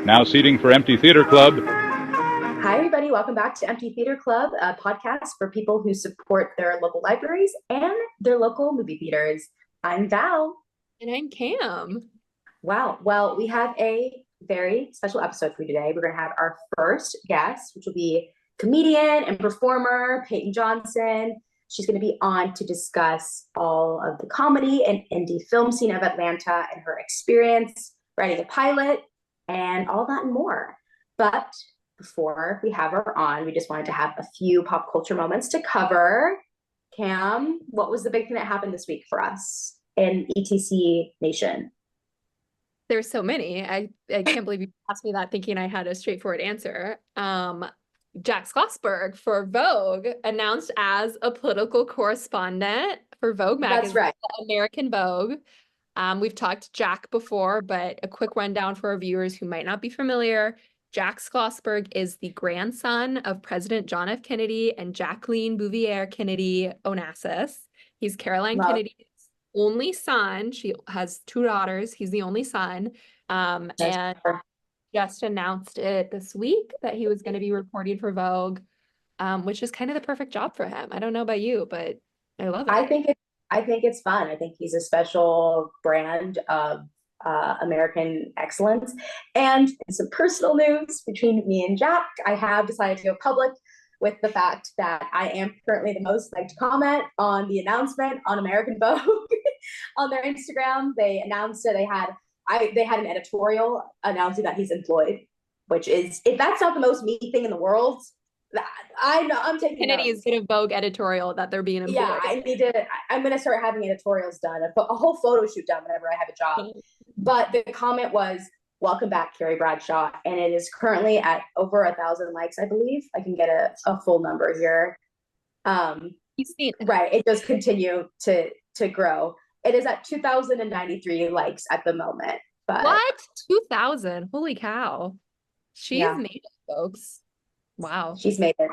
Now seating for Empty Theater Club. Hi, everybody. Welcome back to Empty Theater Club, a podcast for people who support their local libraries and their local movie theaters. I'm Val. And I'm Cam. Wow. Well, we have a very special episode for you today. We're going to have our first guest, which will be comedian and performer Peyton Johnson. She's going to be on to discuss all of the comedy and indie film scene of Atlanta and her experience writing a pilot and all that and more. But before we have her on, we just wanted to have a few pop culture moments to cover. Cam, what was the big thing that happened this week for us in ETC Nation? There's so many. I can't believe you asked me that thinking I had a straightforward answer. Jack Schlossberg for Vogue announced as a political correspondent for Vogue magazine. That's right. American Vogue. We've talked to Jack before, but a quick rundown for our viewers who might not be familiar. Jack Schlossberg is the grandson of President John F. Kennedy and Jacqueline Bouvier Kennedy Onassis. He's Caroline Kennedy's only son. She has two daughters. He's the only son. And just announced it this week that he was going to be reporting for Vogue, which is kind of the perfect job for him. I don't know about you, but I love it. I think it's fun. I think he's a special brand of American excellence. And in some personal news between me and Jack, I have decided to go public with the fact that I am currently the most liked comment on the announcement on American Vogue on their Instagram. They announced it. They had an editorial announcing that he's employed, which is, if that's not the most me thing in the world, I'm taking Kennedy's did a Vogue editorial that they're being employed. Yeah, I'm going to start having editorials done, a whole photo shoot done whenever I have a job. But the comment was, "Welcome back, Carrie Bradshaw," and it is currently at over 1,000 likes, I believe. I can get a full number here. Right, it does continue to grow. It is at 2,093 likes at the moment. But what? 2,000? Holy cow! She's made it, folks. Wow, she's made it.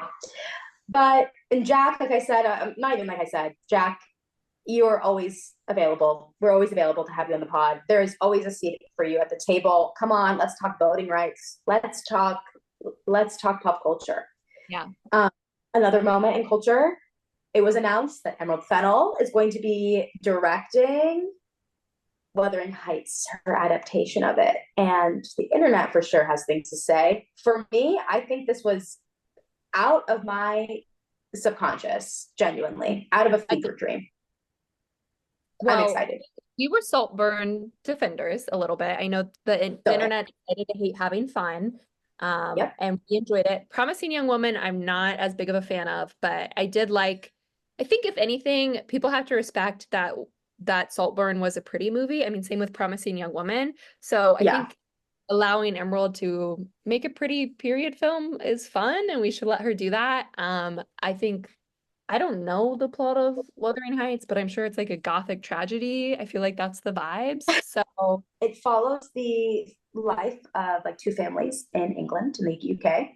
But and Jack, like I said, not even like I said, Jack, you are always available. We're always available to have you on the pod. There is always a seat for you at the table. Come on, let's talk voting rights. Let's talk pop culture. Yeah. Another moment in culture. It was announced that Emerald Fennell is going to be directing Wuthering Heights, her adaptation of it. And the internet for sure has things to say. For me, I think this was out of my subconscious, genuinely, out of a fever dream. Well, I'm excited. We were Saltburn defenders a little bit. I know the internet decided to hate having fun. And we enjoyed it. Promising Young Woman, I'm not as big of a fan of, but I did like, I think if anything, people have to respect that Saltburn was a pretty movie. I mean, same with Promising Young Woman. So I think allowing Emerald to make a pretty period film is fun, and we should let her do that. I don't know the plot of Wuthering Heights, but I'm sure it's like a gothic tragedy. I feel like that's the vibes. So it follows the life of like two families in England, in the UK.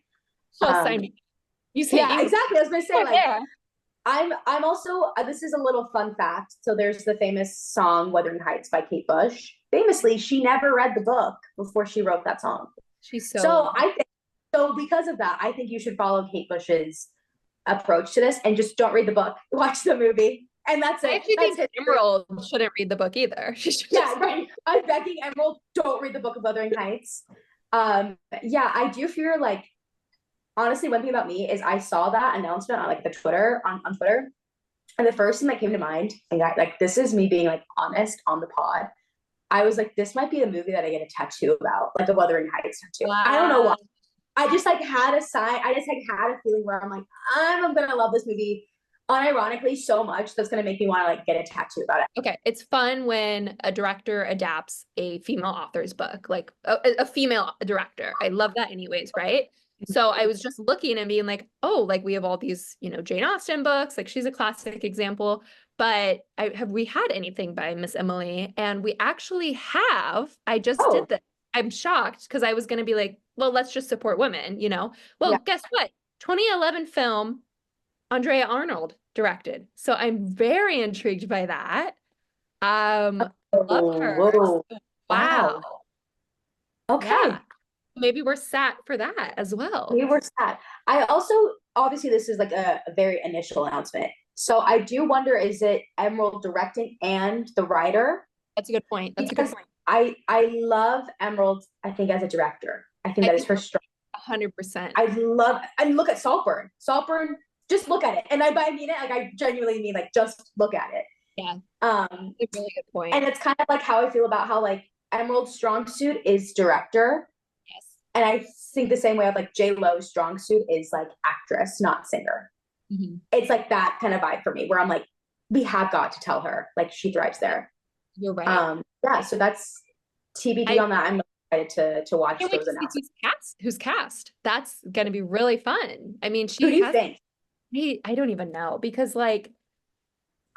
You say exactly. I was gonna say I'm also this is a little fun fact. So there's the famous song Wuthering Heights by Kate Bush. Famously, she never read the book before she wrote that song. She's because of that, I think you should follow Kate Bush's approach to this and just don't read the book. Watch the movie. And that's it. I actually think Emerald shouldn't read the book either. Right. I'm begging Emerald, don't read the book of Wuthering Heights. I do fear like, honestly, one thing about me is I saw that announcement on like the Twitter on Twitter, and the first thing that came to mind, and this is me being like honest on the pod. I was like, this might be a movie that I get a tattoo about, like a Wuthering Heights tattoo. Wow. I don't know why. I just like had a sign. I just like had a feeling where I'm like, I'm gonna love this movie unironically so much that's gonna make me want to like get a tattoo about it. Okay, it's fun when a director adapts a female author's book, like a female director. I love that anyways, right? So I was just looking and being like, oh, like we have all these, Jane Austen books, like she's a classic example, but have we had anything by Miss Emily? And we actually have. I just did that. I'm shocked because I was going to be like, well, let's just support women, Well, guess what? 2011 film, Andrea Arnold directed. So I'm very intrigued by that. Love her. Whoa. Wow. Okay. Yeah. Maybe we're sat for that as well. We were sad. I also, obviously, this is like a very initial announcement. So I do wonder, is it Emerald directing and the writer? That's a good point. That's Because a good point. I love Emerald, I think, as a director. I think that is her strength. 100%. I look at Saltburn. Saltburn, just look at it. And I mean it, like I genuinely mean like just look at it. Yeah. Um, That's a really good point. and it's kind of like how I feel about how like Emerald's strong suit is director. Yes. And I think the same way of like J Lo's strong suit is like actress, not singer. Mm-hmm. It's like that kind of vibe for me, where I'm like, we have got to tell her like she thrives there. You're right. Yeah, so that's TBD on that. I'm excited to watch those announcements. Who's cast? That's gonna be really fun. I mean, Who do you think? I don't even know, because like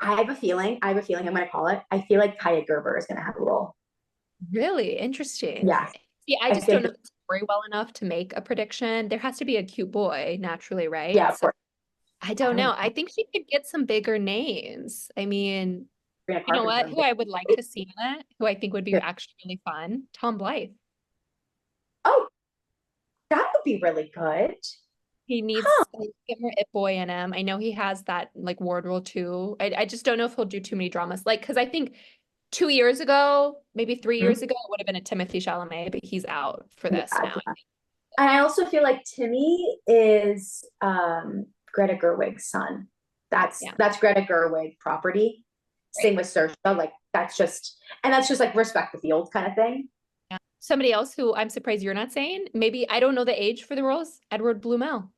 I have a feeling I'm gonna call it. I feel like Kaya Gerber is gonna have a role. really interesting. Yeah. See, I just don't know the story well enough to make a prediction. There has to be a cute boy naturally, right? Yeah, of course. I don't know. I think she could get some bigger names. I mean, you know what? Who I would like to see in it, who I think would be actually really fun, Tom Blythe. Oh, that would be really good. He needs to get more it boy in him. I know he has that like ward role too. I just don't know if he'll do too many dramas. Like, because I think 2 years ago, maybe 3 years ago, it would have been a Timothy Chalamet, but he's out for this now. And I also feel like Timmy is Greta Gerwig's son. That's Greta Gerwig property. Right. Same with Saoirse. Like that's just like respect the field kind of thing. Yeah. Somebody else who I'm surprised you're not saying, maybe I don't know the age for the roles, Edward Bluemel.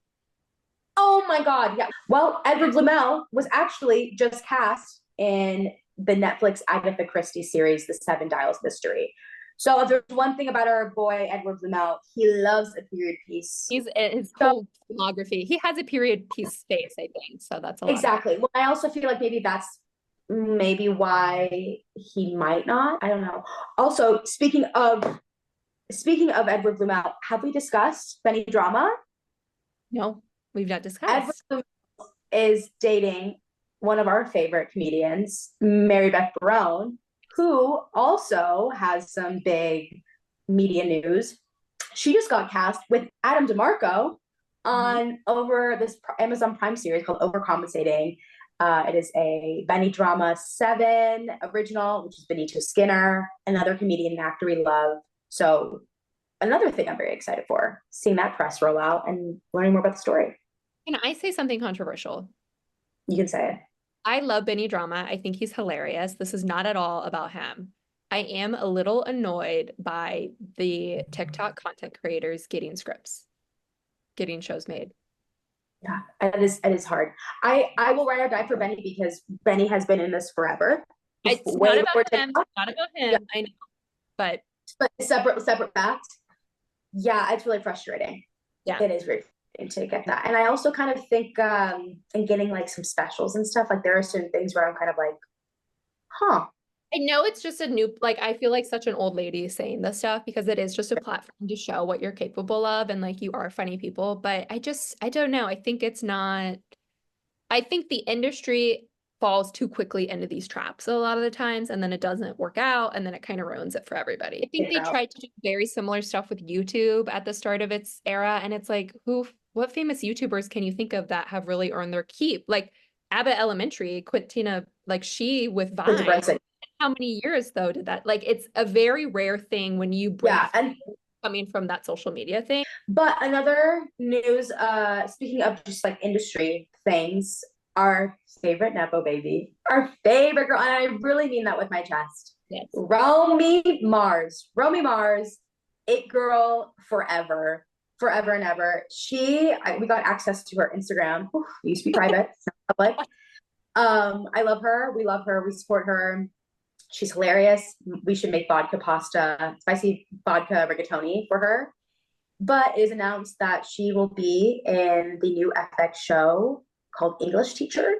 Oh my God, yeah. Well, Edward Bluemel was actually just cast in the Netflix Agatha Christie series, The Seven Dials Mystery. So if there's one thing about our boy Edward Fennell, he loves a period piece. He's his whole filmography. He has a period piece face, I think. So that's a lot. Exactly. Well, I also feel like maybe that's why he might not. I don't know. Also, speaking of Edward Bluemel, have we discussed Benny Drama? No, we've not discussed. Edward Bluemel is dating one of our favorite comedians, Mary Beth Barone, who also has some big media news. She just got cast with Adam DeMarco on over this Amazon Prime series called Overcompensating. It is a Benny Drama 7 original, which is Benito Skinner, another comedian and actor we love. So another thing I'm very excited for, seeing that press roll out and learning more about the story. Can I say something controversial? You can say it. I love Benny Drama. I think he's hilarious. This is not at all about him. I am a little annoyed by the TikTok content creators getting scripts, getting shows made. Yeah, it is hard. I will ride or die for Benny because Benny has been in this forever. It's not about him. Not about him. Yeah. I know, but separate facts. Yeah, it's really frustrating. Yeah, it is very to get that. And I also kind of think in getting like some specials and stuff, like there are certain things where I'm kind of like, I know it's just a new, like, I feel like such an old lady saying this stuff because it is just a platform to show what you're capable of and like you are funny people, but I don't know. I think the industry falls too quickly into these traps a lot of the times, and then it doesn't work out, and then it kind of ruins it for everybody. I think they tried to do very similar stuff with YouTube at the start of its era, and it's like, what famous YouTubers can you think of that have really earned their keep? Like Abbott Elementary, Quintina, like she with Vine. How many years though did that? Like it's a very rare thing when you break and coming from that social media thing. But another news, speaking of just like industry things, our favorite nepo baby, our favorite girl, and I really mean that with my chest. Yes. Romy Mars, it girl forever and ever. We got access to her Instagram. Oof, it used to be private, public. I love her. We love her. We support her. She's hilarious. We should make vodka pasta, spicy vodka rigatoni for her. But it is announced that she will be in the new FX show called English Teacher.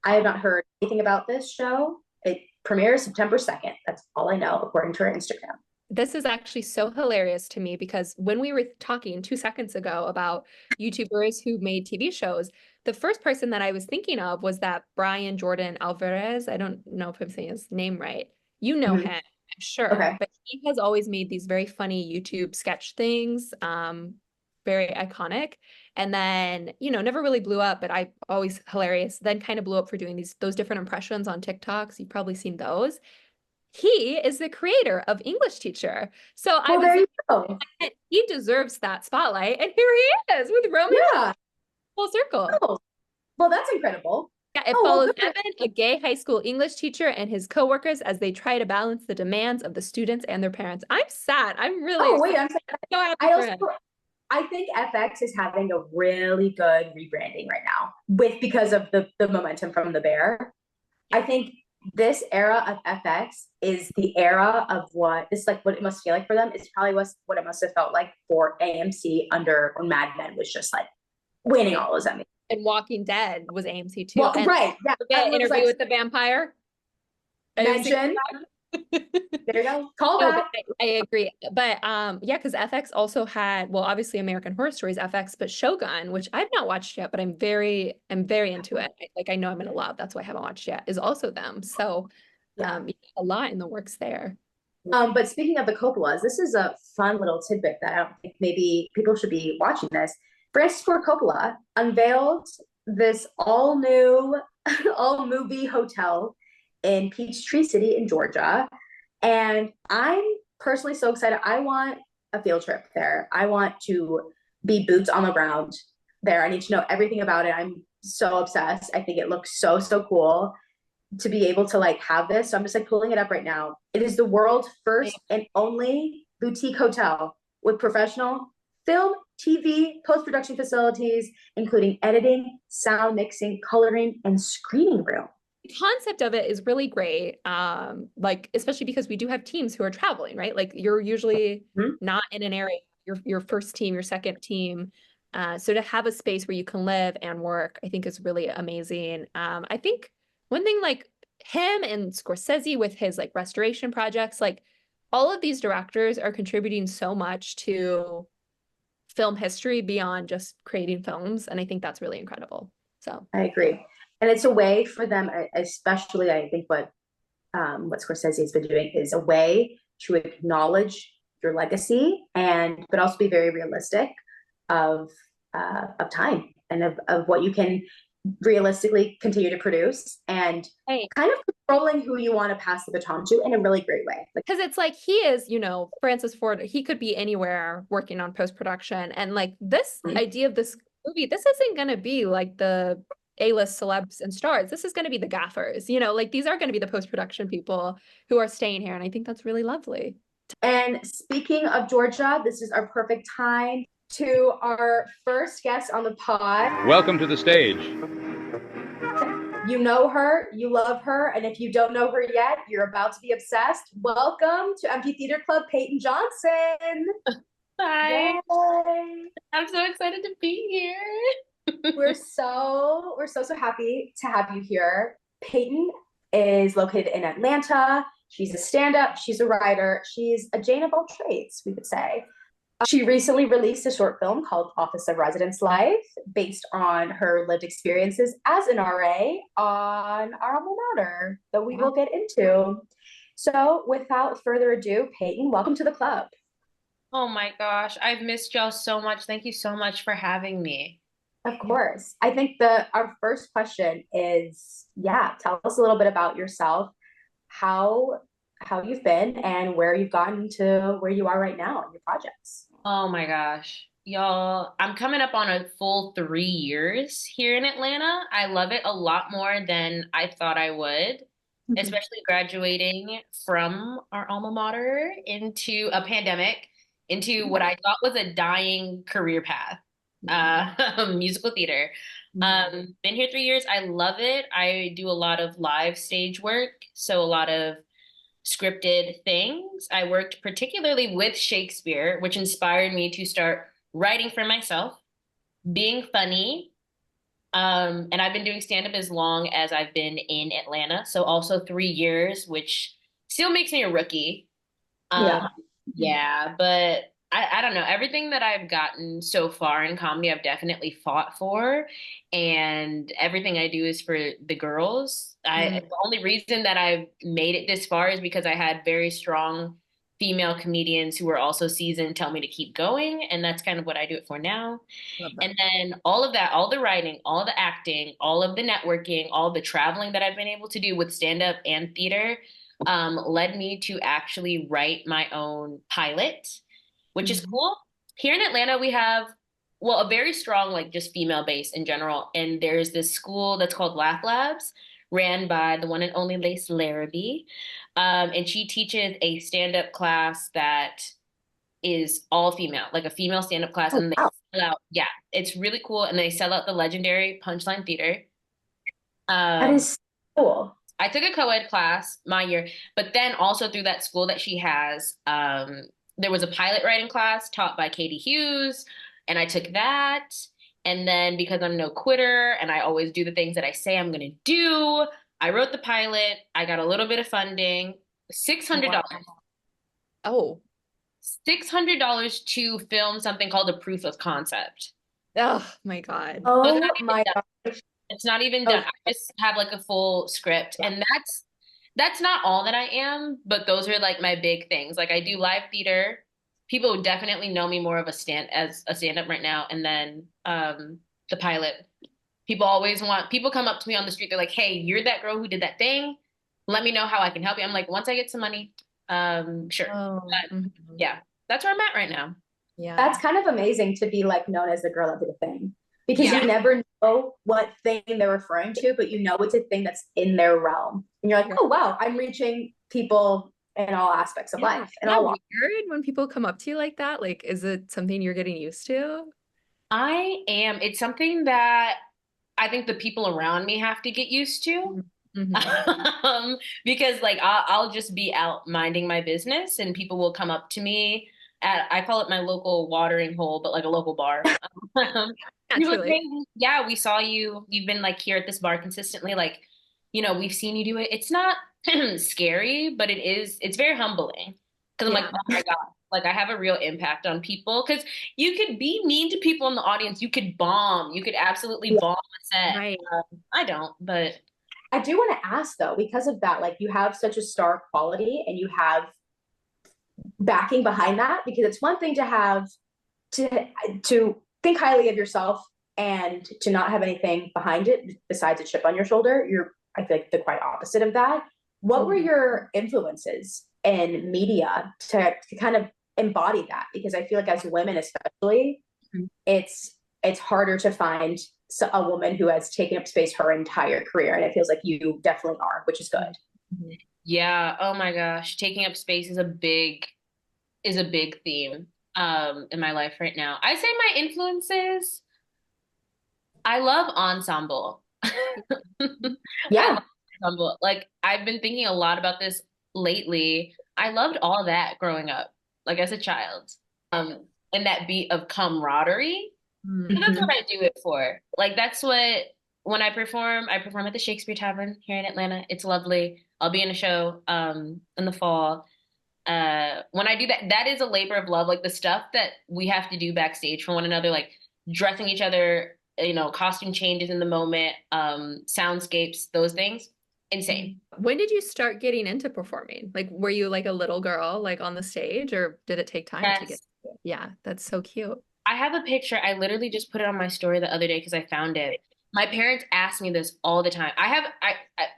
I have not heard anything about this show. It premieres September 2nd. That's all I know, according to her Instagram. This is actually so hilarious to me because when we were talking 2 seconds ago about YouTubers who made TV shows, the first person that I was thinking of was that Brian Jordan Alvarez. I don't know if I'm saying his name right. You know him. Sure. Okay. But he has always made these very funny YouTube sketch things, very iconic. And then, never really blew up, but I always hilarious. Then kind of blew up for doing those different impressions on TikToks. You've probably seen those. He is the creator of English Teacher. So I Well, was there you like, go. he deserves that spotlight. And here he is with Roman Yeah. full circle. Oh, well, that's incredible. Yeah, it Oh, well, follows good. Evan, a gay high school English teacher, and his coworkers as they try to balance the demands of the students and their parents. I'm sad. I'm really Oh, wait, excited. I'm So happy I for also him. I think FX is having a really good rebranding right now because of the momentum from the Bear. I think this era of FX is the era of what it must feel like for them. It's probably what it must have felt like for AMC when Mad Men was just like winning all those Emmys. And Walking Dead was AMC too. Well, And right. Yeah. forget Interview with the Vampire. Mention. There you go. Call No, back. but I agree. But yeah, because FX also had, well, obviously American Horror Stories FX, but Shogun, which I've not watched yet, but I'm very into it. I know I'm gonna love. That's why I haven't watched yet. Is also them. So a lot in the works there. But speaking of the Coppolas, this is a fun little tidbit that I don't think maybe people should be watching this. Francis Ford Coppola unveiled this all movie hotel in Peachtree City in Georgia. And I'm personally so excited. I want a field trip there. I want to be boots on the ground there. I need to know everything about it. I'm so obsessed. I think it looks so, so cool to be able to have this. So I'm just pulling it up right now. It is the world's first and only boutique hotel with professional film, TV, post-production facilities, including editing, sound mixing, coloring, and screening room. The concept of it is really great. Especially because we do have teams who are traveling, right? Like you're usually not in an area, your first team, your second team. So to have a space where you can live and work, I think is really amazing. I think one thing him and Scorsese with his restoration projects, all of these directors are contributing so much to film history beyond just creating films. And I think that's really incredible. So I agree. And it's a way for them, especially I think what Scorsese has been doing is a way to acknowledge your legacy but also be very realistic of time and of what you can realistically continue to produce and kind of controlling who you want to pass the baton to in a really great way. Because it's he is, Francis Ford, he could be anywhere working on post-production. And this idea of this movie, this isn't going to be the A-list celebs and stars. This is going to be the gaffers, these are going to be the post-production people who are staying here. And I think that's really lovely. And speaking of Georgia, this is our perfect time to our first guest on the pod. Welcome to the stage. You know her, you love her, and if you don't know her yet, you're about to be obsessed. Welcome to Empty Theater Club, Peyton Johnson. Hi. Yay. I'm so excited to be here. We're so happy to have you here. Peyton is located in Atlanta. She's a stand-up, she's a writer, she's a Jane of all trades, we could say. She recently released a short film called Office of Residence Life, based on her lived experiences as an RA on our alma mater that we will get into. So without further ado, Peyton, welcome to the club. Oh my gosh, I've missed y'all so much. Thank you so much for having me. Of course. I think our first question is, tell us a little bit about yourself, how you've been and where you've gotten to where you are right now in your projects. Oh my gosh. Y'all, I'm coming up on a full 3 years here in Atlanta. I love it a lot more than I thought I would, especially graduating from our alma mater into a pandemic, into what I thought was a dying career path, musical theater. Been here 3 years. I love it. I do a lot of live stage work, so a lot of scripted things. I worked particularly with Shakespeare, which inspired me to start writing for myself, being funny. And I've been doing stand-up as long as I've been in Atlanta. So also 3 years, which still makes me a rookie. But I don't know. Everything that I've gotten so far in comedy, I've definitely fought for. And everything I do is for the girls. The only reason that I've made it this far is because I had very strong female comedians who were also seasoned tell me to keep going. And that's kind of what I do it for now. Love that. And then all of that, all the writing, all the acting, all of the networking, all the traveling that I've been able to do with stand-up and theater, led me to actually write my own pilot, which is cool. Here in Atlanta, we have, well, a very strong, like just female base in general. And there's this school that's called Laugh Labs, ran by the one and only Lace Larrabee. And she teaches a stand-up class that is all female, like a female stand-up class. And they sell out, yeah, it's really cool. And they sell out the legendary Punchline Theater. That is cool. I took a co-ed class my year, but then also through that school that she has, there was a pilot writing class taught by Katie Hughes, and I took that. And then because I'm no quitter and I always do the things that I say I'm going to do, I wrote the pilot. I got a little bit of funding, $600. Wow. Oh, $600 to film something called a proof of concept. oh my God. Oh my God. It's not even done. I just have like a full script, and that's not all that I am, but those are like my big things. Like I do live theater. People definitely know me more of a stand-up right now, and then the pilot. People come up to me on the street. They're like, "Hey, you're that girl who did that thing. Let me know how I can help you." I'm like, once I get some money, sure. Oh, But, yeah, that's where I'm at right now. yeah. That's kind of amazing to be like known as the girl that did a thing, because Yeah. you never know what thing they're referring to, but you know it's a thing that's in their realm. And you're like, oh wow, I'm reaching people in all aspects of life. And all weird when people come up to you like that. Like, is it something you're getting used to? I am. It's something that I think the people around me have to get used to. Because like I'll just be out minding my business and people will come up to me at, I call it my local watering hole, but like a local bar. People would say, yeah, we saw you. You've been like here at this bar consistently. Like, we've seen you do it. It's not scary, but it's very humbling. Cause I'm like, oh my God, like I have a real impact on people. Cause you could be mean to people in the audience. You could bomb. You could absolutely bomb a set. Right. I don't, but I do want to ask though, because of that, like you have such a star quality and you have backing behind that, because it's one thing to have to think highly of yourself and to not have anything behind it besides a chip on your shoulder. I feel like the quite opposite of that. What were your influences in media to kind of embody that? Because I feel like as women, especially, it's harder to find a woman who has taken up space her entire career. And it feels like you definitely are, which is good. Yeah. Oh my gosh. Taking up space is a big theme in my life right now. I say my influences, I love ensemble. Yeah. I love ensemble. Like I've been thinking a lot about this lately. I loved all that growing up, like as a child. And that beat of camaraderie. That's what I do it for. Like that's what, when I perform at the Shakespeare Tavern here in Atlanta. It's lovely. I'll be in a show in the fall. When I do that, that is a labor of love. Like the stuff that we have to do backstage for one another, like dressing each other, costume changes in the moment, soundscapes, those things, insane. When did you start getting into performing? Like, were you like a little girl, like on the stage, or did it take time to get? Yeah, that's so cute. I have a picture. I literally just put it on my story the other day because I found it. My parents ask me this all the time.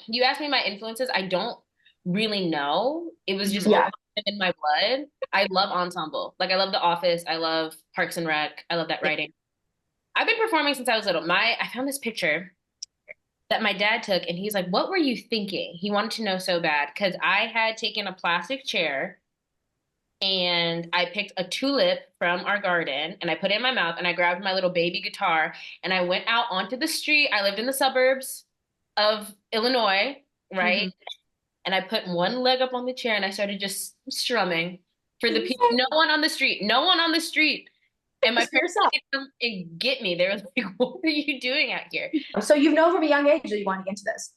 You ask me my influences. I don't really know. It was just in my blood. I love ensemble. Like I love The Office. I love Parks and Rec. I love that writing. I've been performing since I was little. I found this picture that my dad took and he's like, what were you thinking? He wanted to know so bad because I had taken a plastic chair and I picked a tulip from our garden and I put it in my mouth and I grabbed my little baby guitar and I went out onto the street. I lived in the suburbs of Illinois, right? And I put one leg up on the chair and I started just strumming for the people. No one on the street. And my parents would come and get me. They were like, what are you doing out here? So you've known from a young age that you want to get into this.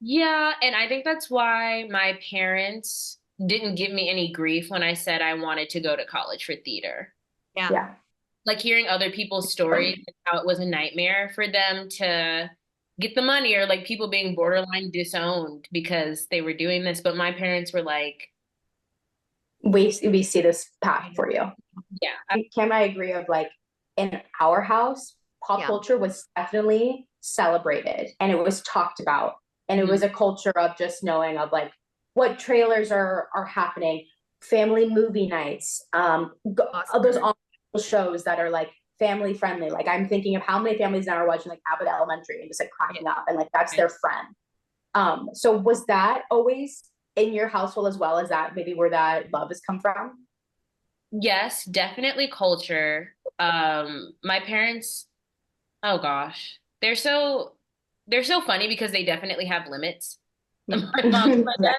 Yeah. And I think that's why my parents didn't give me any grief when I said I wanted to go to college for theater. Yeah. Like hearing other people's stories and how it was a nightmare for them to get the money, or like people being borderline disowned because they were doing this. But my parents were like, we see this path for you. yeah. Cam and I agree of like, in our house, pop culture was definitely celebrated and it was talked about. And it was a culture of just knowing of like what trailers are happening, family movie nights, those shows that are like family friendly. Like I'm thinking of how many families now are watching like Abbott Elementary and just like cracking up, and like that's their friend. So was that always in your household as well? As that maybe where that love has come from? Yes, definitely culture. My parents, oh gosh, they're so funny because they definitely have limits. My mom and my dad.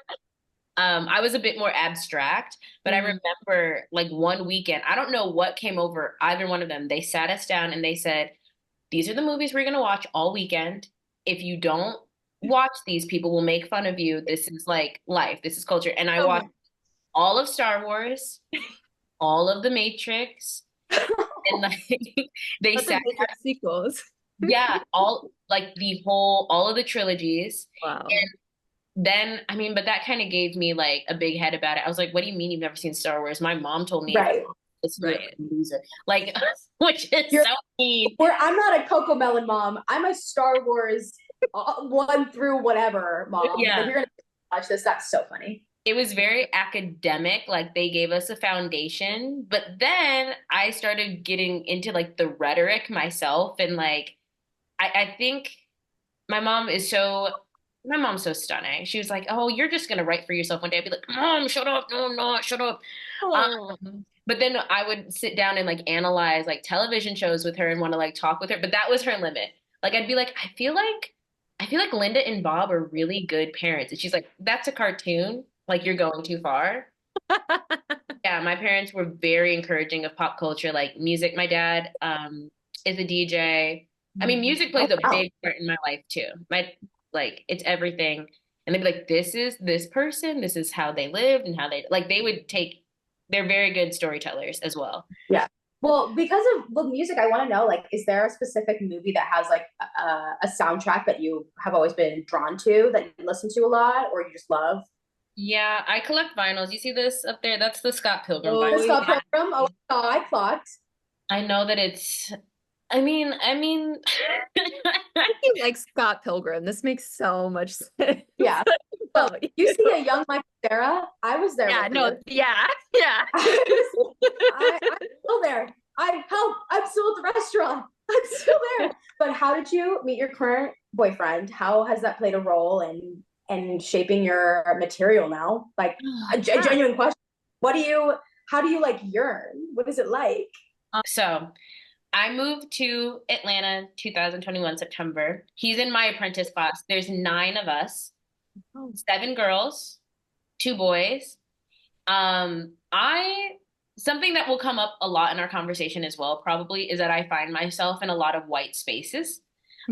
I was a bit more abstract, but I remember like one weekend, I don't know what came over either one of them. They sat us down and they said, these are the movies we're going to watch all weekend. If you don't watch these, people will make fun of you. This is like life. This is culture. And I watched all of Star Wars, all of The Matrix, and like they sat sequels. Yeah, all of the trilogies. Wow. And then, I mean, but that kind of gave me like a big head about it. I was like, what do you mean you've never seen Star Wars? My mom told me, it's a loser. Like, which is so mean. Where I'm not a Coco Melon mom. I'm a Star Wars 1 through whatever mom. Yeah. If you're going to watch this, that's so funny. It was very academic. Like they gave us a foundation, but then I started getting into like the rhetoric myself. And like, I think my mom's so stunning. She was like, oh, you're just going to write for yourself one day. I'd be like, Mom, shut up. No, I'm not. Shut up. But then I would sit down and like analyze like television shows with her and want to like talk with her. But that was her limit. Like, I'd be like, I feel like Linda and Bob are really good parents. And she's like, that's a cartoon. Like, you're going too far. Yeah, my parents were very encouraging of pop culture, like music. My dad is a DJ. I mean, music plays a big part in my life too. Like it's everything. And they'd be like, this is this person, this is how they lived and how they're very good storytellers as well. Yeah. Well, because of music, I want to know, like, is there a specific movie that has like a soundtrack that you have always been drawn to, that you listen to a lot or you just love? Yeah, I collect vinyls. You see this up there? That's the Scott Pilgrim vinyl. The Scott Pilgrim? Oh, I thought. I know that it's I mean, I think like Scott Pilgrim. This makes so much sense. Yeah. Well, you see a young Michael Cera? I was there. Yeah, no, yeah. I'm still there. I'm still at the restaurant. I'm still there. But how did you meet your current boyfriend? How has that played a role in shaping your material now? Like a genuine question. How do you like yearn? What is it like? So I moved to Atlanta 2021 September. He's in my apprentice class. There's 9 of us, 7 girls, 2 boys. Something that will come up a lot in our conversation as well, probably, is that I find myself in a lot of white spaces.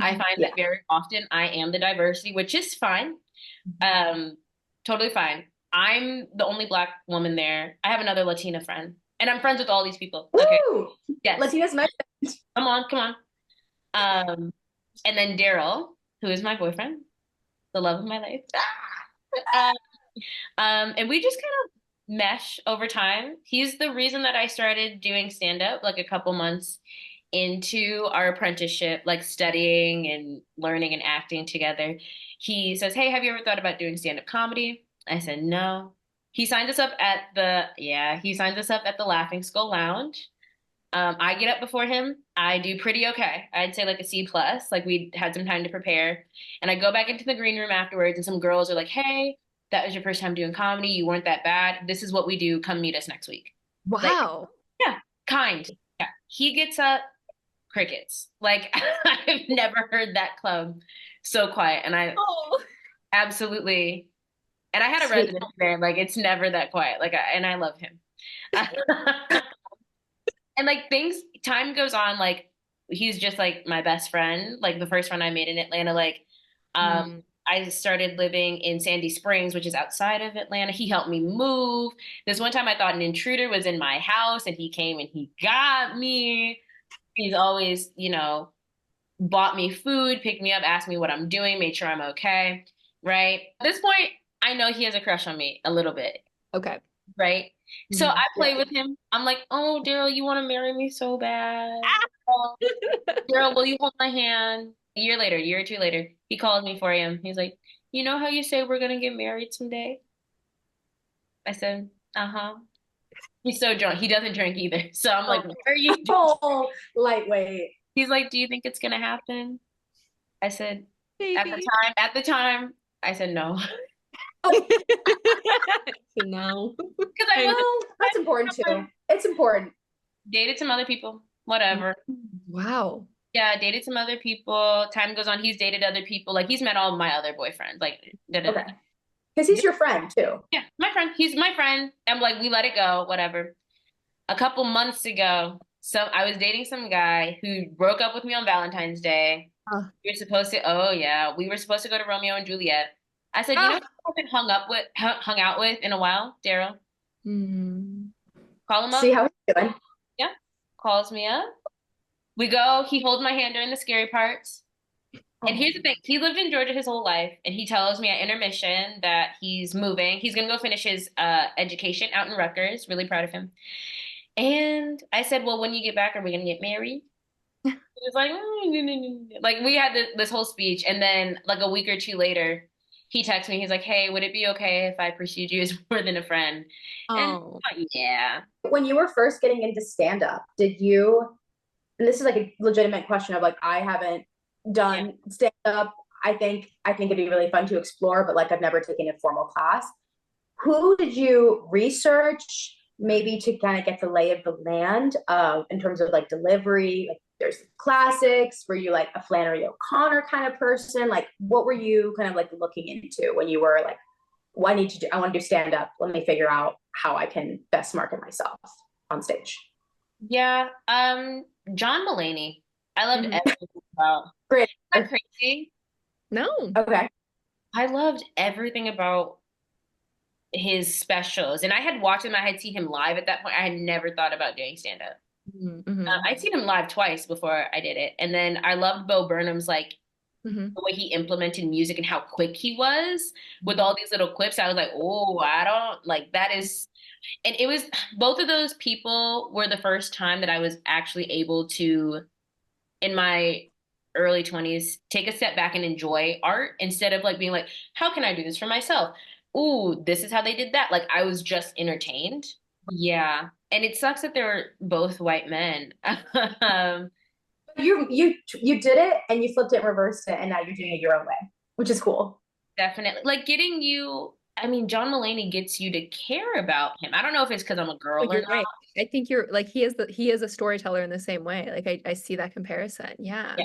I find that very often I am the diversity, which is fine. Totally fine. I'm the only Black woman there. I have another Latina friend. And I'm friends with all these people. Okay. Woo! Yes. Latina's my friend. Come on. And then Daryl, who is my boyfriend, the love of my life. And we just kind of mesh over time. He's the reason that I started doing stand-up like a couple months into our apprenticeship, like studying and learning and acting together. He says, hey, have you ever thought about doing stand-up comedy? I said, no. He signs us up at the Laughing Skull Lounge. I get up before him. I do pretty okay. I'd say like a C+. Like we had some time to prepare. And I go back into the green room afterwards and some girls are like, hey, that was your first time doing comedy. You weren't that bad. This is what we do. Come meet us next week. Wow. Like, yeah, kind. Yeah. He gets up, crickets. Like I've never heard that club so quiet. And absolutely. And I had a resident there. Like it's never that quiet. Like and I love him. And like time goes on. Like he's just like my best friend. Like the first friend I made in Atlanta. Like I started living in Sandy Springs, which is outside of Atlanta. He helped me move. This one time I thought an intruder was in my house and he came and he got me. He's always, bought me food, picked me up, asked me what I'm doing, made sure I'm okay, right? At this point, I know he has a crush on me a little bit. Okay. Right? So I play with him. I'm like, oh, Daryl, you want to marry me so bad? Oh, Daryl, will you hold my hand? A year or two later, he called me 4 a.m. He's like, you know how you say we're gonna get married someday? I said, uh-huh. He's so drunk. He doesn't drink either. So I'm like, what are you doing? Oh, lightweight. He's like, do you think it's gonna happen? I said, Maybe. at the time, I said no. No. Because that's important too. It's important. Dated some other people, whatever. Wow. Yeah, dated some other people. Time goes on, he's dated other people. Like, he's met all of my other boyfriends. Like, okay. Because he's your friend too. Yeah, my friend. He's my friend. I'm like, we let it go, whatever. A couple months ago, I was dating some guy who broke up with me on Valentine's Day. We were supposed to go to Romeo and Juliet. I said, you know who I haven't hung out with in a while? Daryl. Call him up. See how he's doing. Yeah. Calls me up. We go. He holds my hand during the scary parts. And here's the thing. He lived in Georgia his whole life. And he tells me at intermission that he's moving. He's going to go finish his education out in Rutgers. Really proud of him. And I said, well, when you get back, are we going to get married? He was like, like, we had this whole speech. And then like a week or two later, he texts me. He's like, hey, would it be okay if I pursued you as more than a friend? Oh. And yeah. When you were first getting into stand-up, and this is like a legitimate question of like, I haven't done stand-up. I think it'd be really fun to explore, but like I've never taken a formal class. Who did you research maybe to kind of get the lay of the land in terms of like delivery? Like there's classics. Were you like a Flannery O'Connor kind of person? Like what were you kind of like looking into when you were like, I want to do stand-up. Let me figure out how I can best market myself on stage. Yeah. John Mulaney. I loved everything about. Great. Isn't that crazy? No. Okay. I loved everything about his specials. And I had watched him. I had seen him live at that point. I had never thought about doing stand-up. I'd seen him live twice before I did it. And then I loved Bo Burnham's like the way he implemented music and how quick he was with all these little clips. I was like, oh, I don't like that is. And it was both of those people were the first time that I was actually able to, in my early 20s, take a step back and enjoy art instead of like being like, how can I do this for myself? Ooh, this is how they did that. Like I was just entertained. Yeah. And it sucks that they're both white men. You did it and you flipped it, reversed it, and now you're doing it your own way, which is cool. Definitely. Like John Mulaney gets you to care about him. I don't know if it's because I'm a girl or not. Right. I think you're like, he is a storyteller in the same way. Like I see that comparison. Yeah.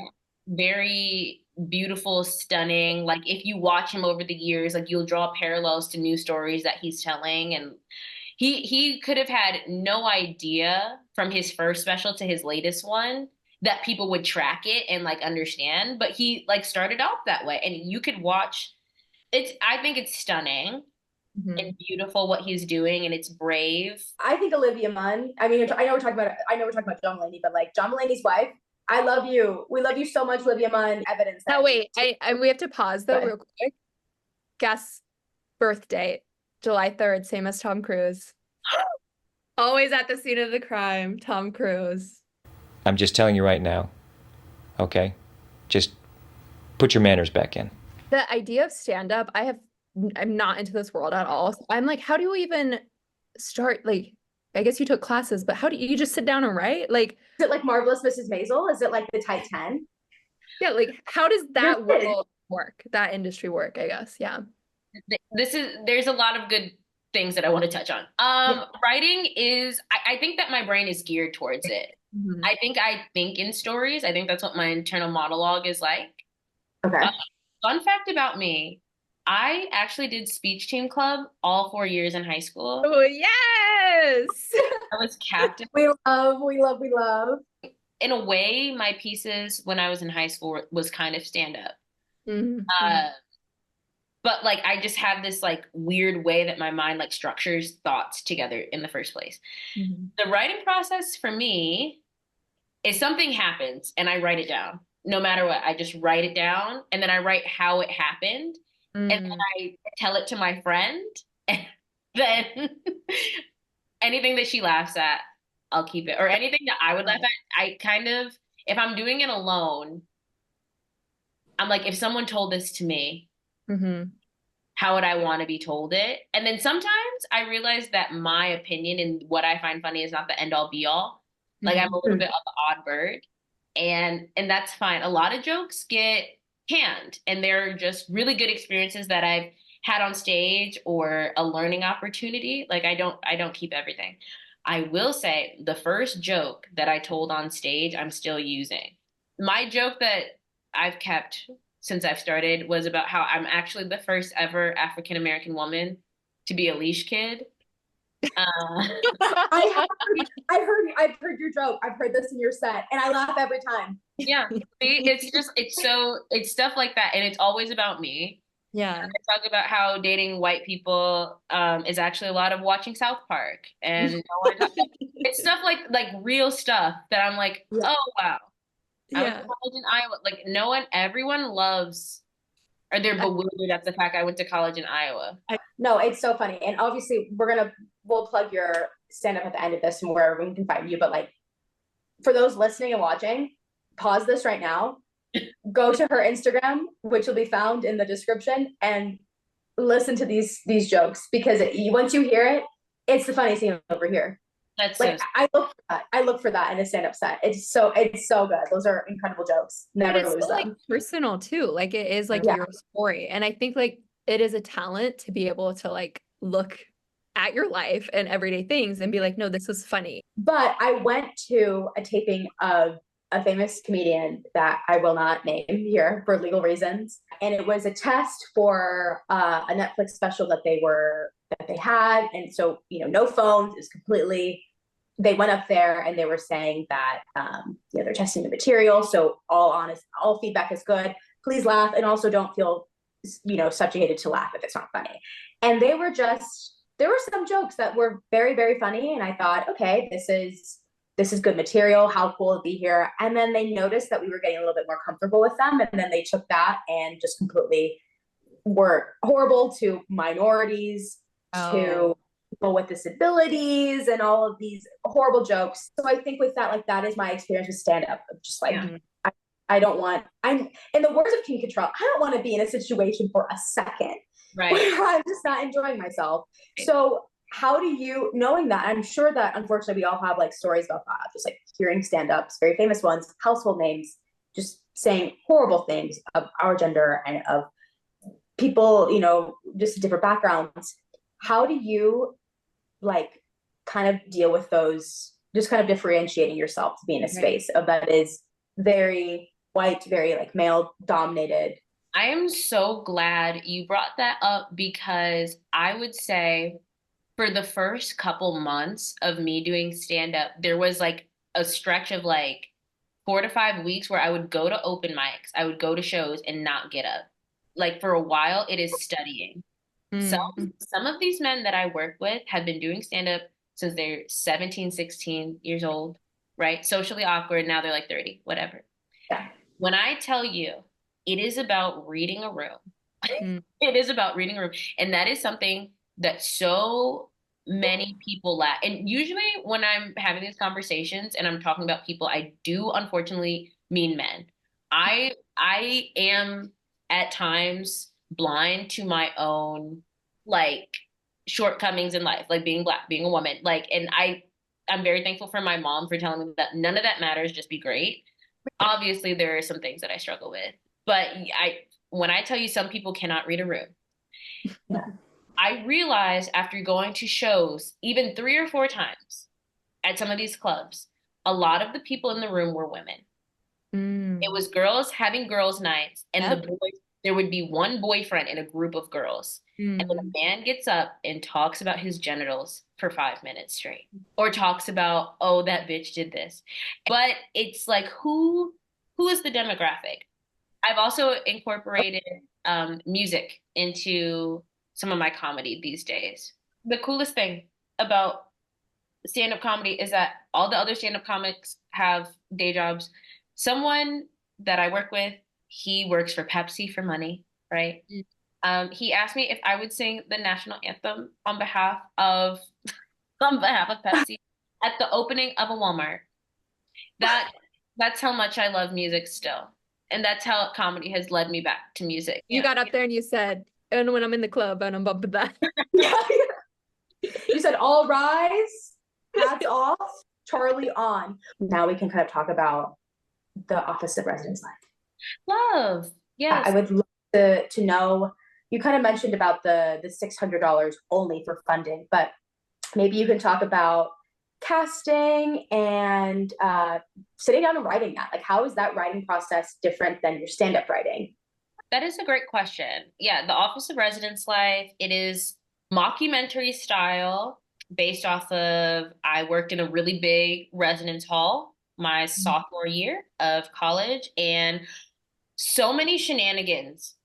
Very beautiful, stunning. Like if you watch him over the years, like you'll draw parallels to new stories that he's telling. And he could have had no idea from his first special to his latest one that people would track it and like understand. But he like started off that way. And you could watch I think it's stunning and beautiful what he's doing, and it's brave. I think Olivia Munn. I mean, I know we're talking about John Mulaney, but like John Mulaney's wife. I love you. We love you so much, Olivia Munn. Evidence. Oh wait, we have to pause though real quick. Guess birth date, July 3rd, same as Tom Cruise. Always at the scene of the crime, Tom Cruise. I'm just telling you right now. Okay, just put your manners back in. The idea of stand-up, I'm not into this world at all. So I'm like, how do you even start? Like, I guess you took classes, but how do you just sit down and write? Like, is it like Marvelous Mrs. Maisel? Is it like the Type 10? Yeah, like how does that world work? That industry work, I guess. Yeah. There's a lot of good things that I want to touch on. Writing is, I think that my brain is geared towards it. I think in stories. I think that's what my internal monologue is like. Okay. Fun fact about me, I actually did speech team club all 4 years in high school. Oh, yes. I was captain. We love. In a way, my pieces when I was in high school was kind of stand up. but like I just have this like weird way that my mind like structures thoughts together in the first place. Mm-hmm. The writing process for me is something happens and I write it down. No matter what, I just write it down and then I write how it happened and then I tell it to my friend and then anything that she laughs at, I'll keep it. Or anything that I would laugh at, I kind of, if I'm doing it alone, I'm like, if someone told this to me, how would I want to be told it? And then sometimes I realize that my opinion and what I find funny is not the end all be all. Like I'm a little bit of the odd bird. And that's fine. A lot of jokes get canned and they're just really good experiences that I've had on stage or a learning opportunity. Like I don't keep everything. I will say the first joke that I told on stage, I'm still using. My joke that I've kept since I've started was about how I'm actually the first ever African American woman to be a leash kid. I've heard your joke. I've heard this in your set, and I laugh every time. Yeah, it's stuff like that, and it's always about me. Yeah, I talk about how dating white people is actually a lot of watching South Park, and it's stuff like real stuff that I'm like, oh wow. I went to college in Iowa. Like everyone loves, or they're bewildered at the fact I went to college in Iowa. No, it's so funny. And obviously we'll plug your stand-up at the end of this and where we can find you. But like, for those listening and watching, pause this right now, go to her Instagram, which will be found in the description, and listen to these jokes, because once you hear it, it's the funniest thing over here. That's like, I look for that in a stand-up set. It's so good. Those are incredible jokes. Never lose them. Like personal too. Like it is like your story. And I think like it is a talent to be able to like look at your life and everyday things and be like, no, this was funny. But I went to a taping of a famous comedian that I will not name here for legal reasons. And it was a test for a Netflix special that they had. And so, no phones, is completely, they went up there and they were saying that, they're testing the material. So all feedback is good. Please laugh. And also don't feel, subjugated to laugh if it's not funny. And there were some jokes that were very, very funny. And I thought, okay, this is good material. How cool it'd be here. And then they noticed that we were getting a little bit more comfortable with them. And then they took that and just completely were horrible to minorities, to people with disabilities, and all of these horrible jokes. So I think with that, like, that is my experience with stand-up. Just like, I'm in the words of King Control, I don't want to be in a situation for a second where I'm just not enjoying myself. So how do you, knowing that, I'm sure that unfortunately we all have like stories about that, just like hearing stand-ups, very famous ones, household names, just saying horrible things of our gender and of people, just different backgrounds. How do you like kind of deal with those, just kind of differentiating yourself to be in a space of that is very white, very like male dominated? I am so glad you brought that up, because I would say for the first couple months of me doing stand-up, there was like a stretch of like 4 to 5 weeks where I would go to open mics, I would go to shows and not get up. Like for a while, it is studying. Some of these men that I work with have been doing stand-up since they're 17, 16 years old, right? Socially awkward. Now they're like 30, whatever. Yeah. When I tell you, it is about reading a room. It is about reading a room. And that is something that so many people lack. And usually when I'm having these conversations and I'm talking about people, I do unfortunately mean men. I am at times blind to my own like shortcomings in life, like being Black, being a woman, like, and I'm very thankful for my mom for telling me that none of that matters, just be great. Obviously there are some things that I struggle with, but when I tell you some people cannot read a room, I realized after going to shows even 3 or 4 times at some of these clubs, a lot of the people in the room were women. It was girls having girls' nights, and the boys, there would be one boyfriend in a group of girls. And then a man gets up and talks about his genitals for 5 minutes straight, or talks about, oh, that bitch did this. But it's like, who is the demographic? I've also incorporated music into some of my comedy these days. The coolest thing about stand-up comedy is that all the other stand-up comics have day jobs. Someone that I work with, he works for Pepsi for money, right? He asked me if I would sing the national anthem on behalf of Pepsi at the opening of a Walmart. That's how much I love music still. And that's how comedy has led me back to music. You got up there and you said, and when I'm in the club and I'm bumping that. You said, all rise, hats off, Charlie on. Now we can kind of talk about the Office of Residence Life. Love. Yes. I would love to know, you kind of mentioned about the $600 only for funding, but maybe you can talk about casting and sitting down and writing that. Like, how is that writing process different than your stand-up writing? That is a great question. Yeah, the Office of Residence Life, it is mockumentary style based off of, I worked in a really big residence hall my sophomore year of college, and so many shenanigans,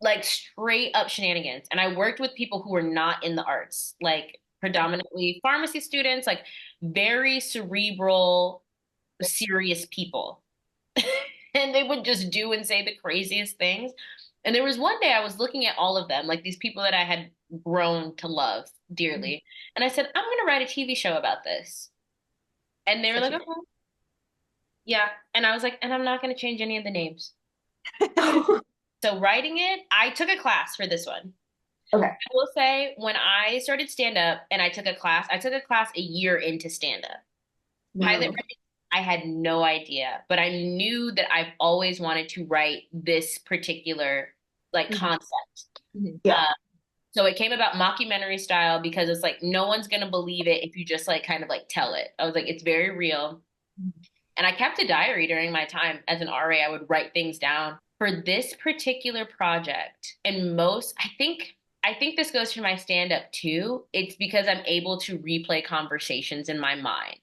like straight up shenanigans. And I worked with people who were not in the arts, like predominantly pharmacy students, like very cerebral, serious people. And they would just do and say the craziest things. And there was one day I was looking at all of them, like these people that I had grown to love dearly. And I said, I'm going to write a TV show about this. And they were like, okay. Yeah. And I was like, and I'm not going to change any of the names. So writing it, I took a class for this one. Okay. I will say, when I started stand-up and I took a class a year into stand-up. Pilot writing, I had no idea, but I knew that I've always wanted to write this particular like concept. Yeah. So it came about mockumentary style because it's like, no one's going to believe it if you just like kind of like tell it. I was like, it's very real. And I kept a diary during my time as an RA. I would write things down for this particular project. And I think this goes for my stand-up too. It's because I'm able to replay conversations in my mind.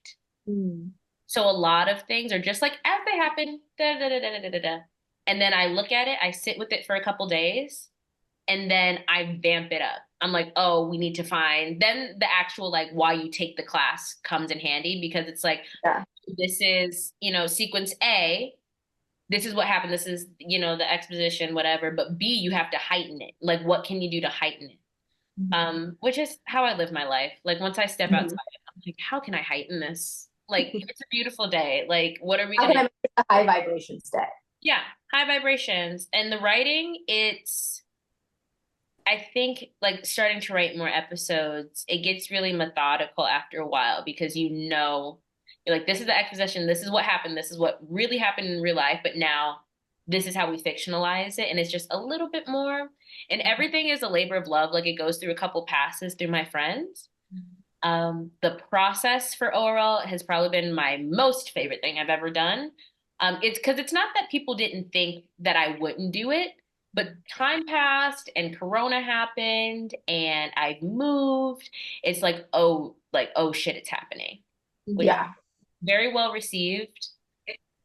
So a lot of things are just like, as they happen, da, da, da, da, da, da, da. And then I look at it, I sit with it for a couple days, and then I vamp it up. I'm like, oh, we need to find, then the actual like why you take the class comes in handy, because it's like, this is, sequence A, this is what happened, this is, the exposition, whatever, but B, you have to heighten it. Like, what can you do to heighten it? Which is how I live my life. Like, once I step outside, I'm like, how can I heighten this? Like, it's a beautiful day. Like, what are we going to do? It's a high vibrations day. Yeah, high vibrations. And the writing, I think, like, starting to write more episodes, it gets really methodical after a while, because you're like, this is the exposition, this is what happened, this is what really happened in real life, but now this is how we fictionalize it. And it's just a little bit more. And everything is a labor of love. Like, it goes through a couple passes through my friends. The process for oral has probably been my most favorite thing I've ever done. It's because it's not that people didn't think that I wouldn't do it, but time passed and Corona happened and I've moved. It's like, oh shit, it's happening. Yeah. Very well received.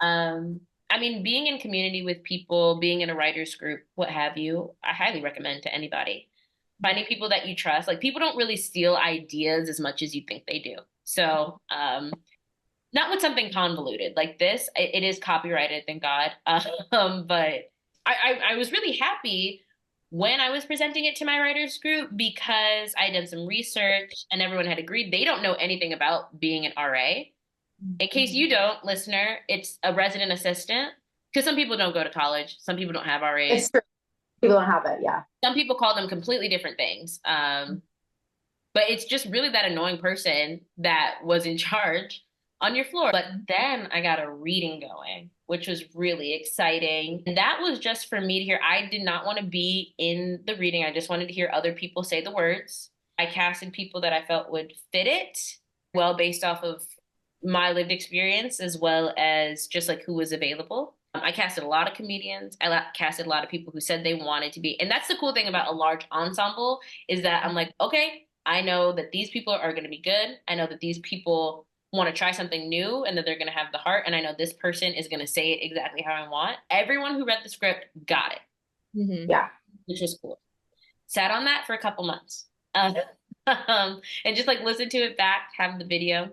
I mean, being in community with people, being in a writer's group, what have you, I highly recommend to anybody. Finding people that you trust. Like, people don't really steal ideas as much as you think they do. So, not with something convoluted like this. It is copyrighted, thank God. But I was really happy when I was presenting it to my writers group, because I did some research and everyone had agreed they don't know anything about being an RA. In case you don't, listener, it's a resident assistant, because some people don't go to college. Some people don't have RAs. It's true. People don't have it, yeah. Some people call them completely different things. But it's just really that annoying person that was in charge on your floor. But then I got a reading going, which was really exciting. And that was just for me to hear. I did not want to be in the reading. I just wanted to hear other people say the words. I casted people that I felt would fit it well, based off of my lived experience, as well as just like who was available. I casted a lot of comedians. I casted a lot of people who said they wanted to be. And that's the cool thing about a large ensemble, is that I'm like, okay, I know that these people are going to be good. I know that these people want to try something new and that they're going to have the heart. And I know this person is going to say it exactly how I want. Everyone who read the script got it. Yeah. Which was cool. Sat on that for a couple months. And just like listen to it back, have the video.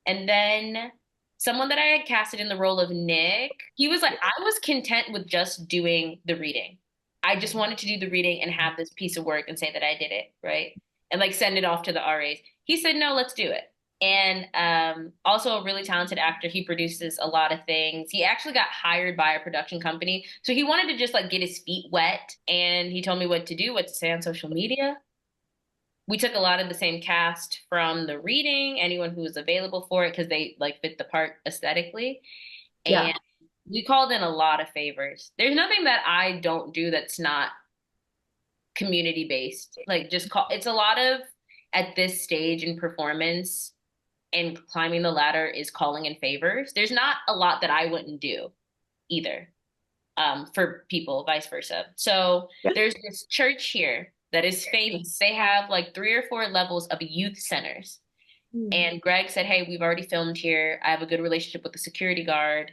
And then someone that I had casted in the role of Nick, he was like, I was content with just doing the reading. I just wanted to do the reading and have this piece of work and say that I did it, right? And like send it off to the RAs. He said, no, let's do it. And also a really talented actor. He produces a lot of things. He actually got hired by a production company. So he wanted to just like get his feet wet. And he told me what to do, what to say on social media. We took a lot of the same cast from the reading, anyone who was available for it, because they like fit the part aesthetically. And we called in a lot of favors. There's nothing that I don't do that's not community based. Like it's a lot of, at this stage in performance and climbing the ladder is calling in favors. There's not a lot that I wouldn't do either, for people, vice versa. So there's this church here that is famous. They have like 3 or 4 levels of youth centers. And Greg said, hey, we've already filmed here. I have a good relationship with the security guard.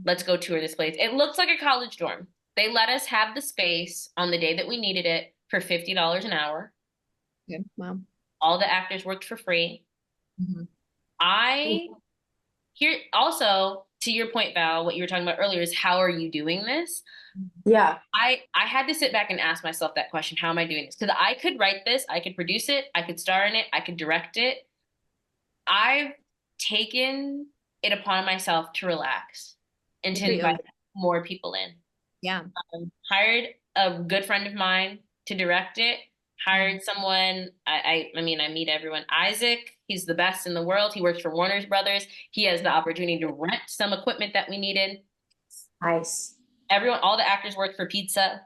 Let's go tour this place. It looks like a college dorm. They let us have the space on the day that we needed it for $50 an hour. Yeah. Wow. All the actors worked for free. Here also, to your point, Val, what you were talking about earlier is how are you doing this? Yeah. I had to sit back and ask myself that question. How am I doing this? Because I could write this, I could produce it, I could star in it, I could direct it. I've taken it upon myself to relax and to invite more people in. Yeah. Hired a good friend of mine to direct it. Hired someone, I mean, I meet everyone. Isaac, he's the best in the world. He works for Warner Brothers. He has the opportunity to rent some equipment that we needed. Nice. Everyone, all the actors worked for pizza.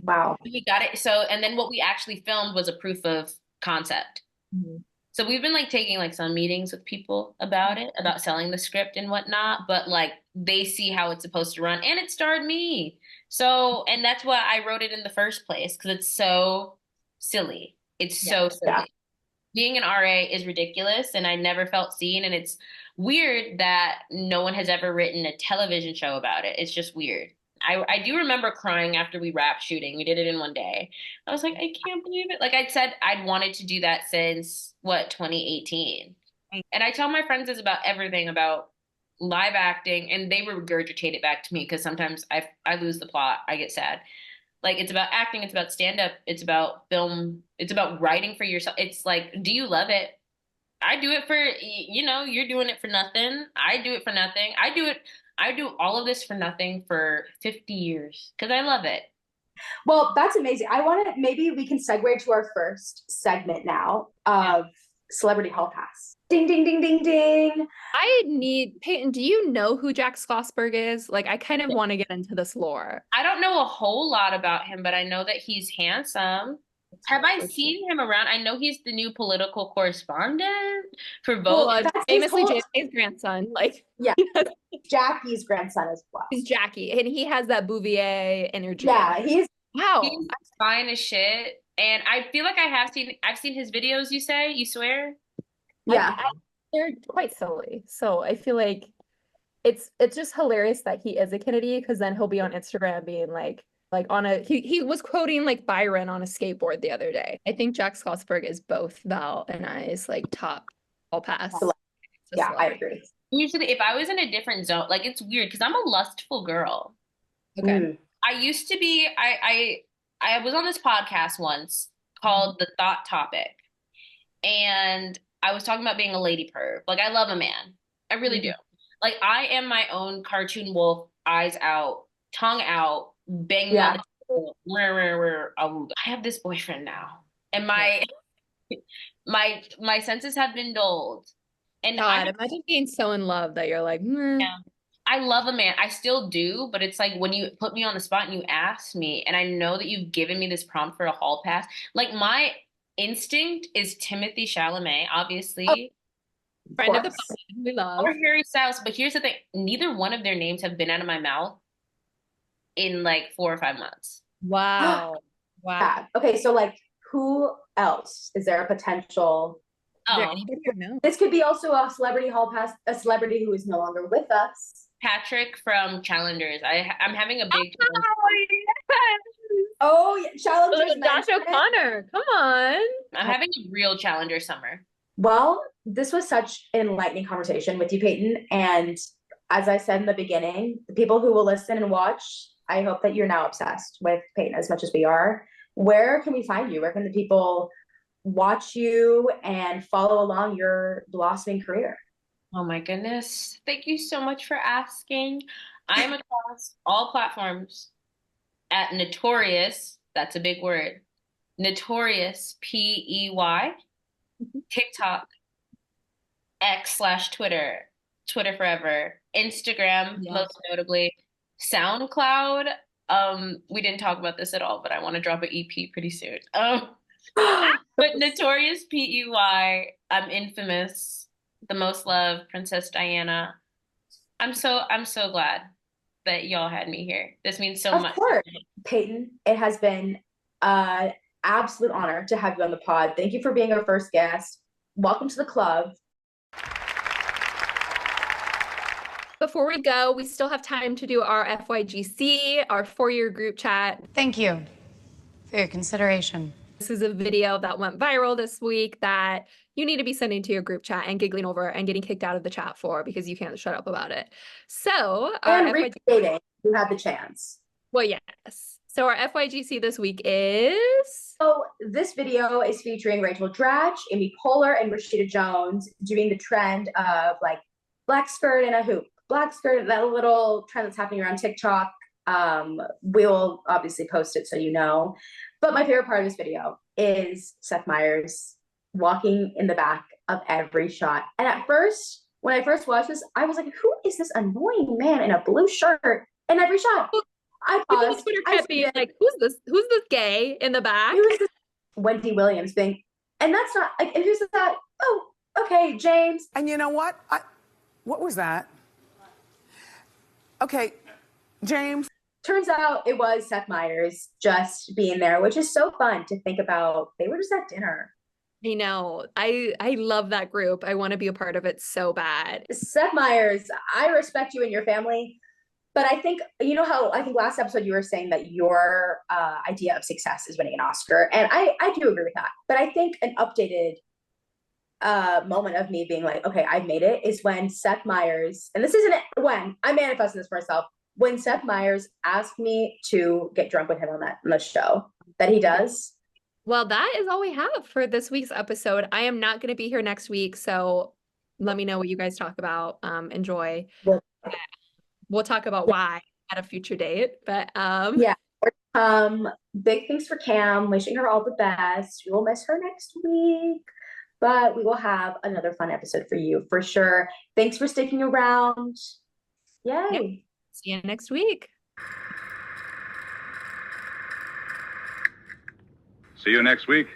Wow. We got it. So, and then what we actually filmed was a proof of concept. So we've been like taking like some meetings with people about it, about selling the script and whatnot, but like they see how it's supposed to run and it starred me. So, and that's why I wrote it in the first place, because it's so silly. It's so silly. Yeah. Being an RA is ridiculous and I never felt seen. And it's weird that no one has ever written a television show about it. It's just weird. I do remember crying after we wrapped shooting. We did it in one day. I was like, I can't believe it. Like I said, I'd wanted to do that since 2018. And I tell my friends this about everything about live acting, and they regurgitate it back to me because sometimes I lose the plot. I get sad. Like it's about acting, it's about stand-up, it's about film, it's about writing for yourself. It's like, do you love it? I do it for, you're doing it for nothing. I do it for nothing. I do all of this for nothing for 50 years because I love it. Well, that's amazing. Maybe we can segue to our first segment now of Celebrity Hall Pass. Ding, ding, ding, ding, ding. Peyton, do you know who Jack Schlossberg is? Like, I kind of want to get into this lore. I don't know a whole lot about him, but I know that he's handsome. Have I seen him around? I know he's the new political correspondent for Vogue. Well, famously JFK's grandson. Like, yeah, Jackie's grandson as well. He's Jackie, and he has that Bouvier energy. Yeah, he's fine as shit. And I feel like I've seen his videos. You swear? Yeah, they're quite silly. So I feel like it's just hilarious that he is a Kennedy, because then he'll be on Instagram being like he was quoting like Byron on a skateboard the other day. I think Jack Schlossberg is both Val and I's like top Hall Pass. Yeah, I agree. Usually if I was in a different zone, like it's weird because I'm a lustful girl. Okay. I used to be, I was on this podcast once called The Thought Topic. And I was talking about being a lady perv. Like I love a man. I really do. Like I am my own cartoon wolf, eyes out, tongue out, banging on the table. I have this boyfriend now. And my senses have been dulled. And God, imagine being so in love that you're like, yeah. I love a man. I still do, but it's like when you put me on the spot and you ask me, and I know that you've given me this prompt for a hall pass, like my instinct is Timothy Chalamet, obviously. Friend of the podcast we love. Or Harry Styles. But here's the thing. Neither one of their names have been out of my mouth in like 4 or 5 months. Wow. Wow. Yeah. Okay, so like who else? Is there a potential? Is there anybody you know? This could be also a Celebrity Hall Pass, a celebrity who is no longer with us. Patrick from Challengers. I'm having a big Oh, Oh, yeah, challengers. Look at Josh mentioned. O'Connor. Come on. I'm having a real challenger summer. Well, this was such an enlightening conversation with you, Peyton. And as I said in the beginning, the people who will listen and watch, I hope that you're now obsessed with Peyton as much as we are. Where can we find you? Where can the people watch you and follow along your blossoming career? Oh my goodness. Thank you so much for asking. I am across all platforms at Notorious. That's a big word. Notorious, Pey, TikTok, X/Twitter, Twitter forever, Instagram, most notably, SoundCloud. We didn't talk about this at all, but I want to drop an EP pretty soon. But Notorious Pey, I'm infamous, the most loved Princess Diana. I'm so glad that y'all had me here. This means so much. Of course, Peyton. It has been an absolute honor to have you on the pod. Thank you for being our first guest. Welcome to the club. Before we go, we still have time to do our FYGC, our 4-year group chat. Thank you for your consideration. This is a video that went viral this week that you need to be sending to your group chat and giggling over and getting kicked out of the chat for because you can't shut up about it. So our And restating, you had the chance. Well, yes. So our FYGC this week is... So this video is featuring Rachel Dratch, Amy Poehler, and Rashida Jones doing the trend of like black skirt and a hoop. Black skirt, that little trend that's happening around TikTok. We'll obviously post it so you know. But my favorite part of this video is Seth Meyers walking in the back of every shot. And at first, when I first watched this, I was like, who is this annoying man in a blue shirt in every shot? I paused. Twitter kept being like, who's this gay in the back? Who is this Wendy Williams thing? And that's not, like, and who's that? Oh, okay, James. And you know what? What was that? Okay, James. Turns out it was Seth Meyers just being there, which is so fun to think about. They were just at dinner. I know. I love that group. I want to be a part of it so bad. Seth Meyers, I respect you and your family, but I think, you know how I think last episode you were saying that your idea of success is winning an Oscar, and I do agree with that. But I think an updated moment of me being like, okay, I've made it, is when Seth Meyers, and this isn't when I manifested this for myself, when Seth Meyers asked me to get drunk with him on the show that he does. Well, that is all we have for this week's episode. I am not going to be here next week, so let me know what you guys talk about. Enjoy. We'll talk about why at a future date. But yeah. Big thanks for Cam. Wishing her all the best. We will miss her next week, but we will have another fun episode for you for sure. Thanks for sticking around. Yay. Yep. See you next week. See you next week.